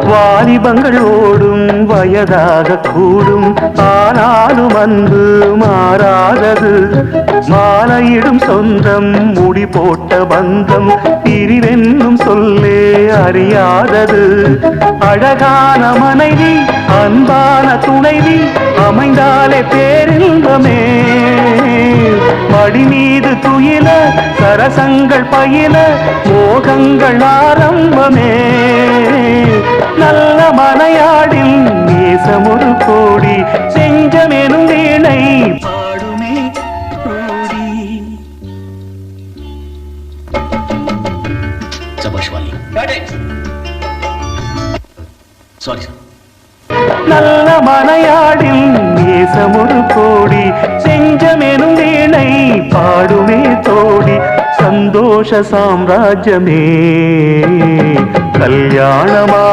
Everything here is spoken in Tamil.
வாலிபங்கள் ஓடும் வயதாக கூடும், ஆனாலும் அன்பு மாறாதது. மாலையிடும் சொந்தம் முடி போட்ட பந்தம் பிரிவென்னும் சொல்லே அறியாதது. அழகான மனைவி அன்பான துணைவி அமைந்தாலே பேரின்பமே. மடி மீது துயில சரசங்கள் பயில மோகங்கள் ஆரம்பமே. நல்ல மனையாடில் நேசம் ஒரு கோடி, செஞ்சமெனும் வீணை பாடுமே கோடி. நல்ல மனையாடில் நேசம் ஒரு கோடி, செஞ்சமெனும் வீணை பாடுமே தோடி. சந்தோஷ சாம்ராஜ்யமே கல்யாணமா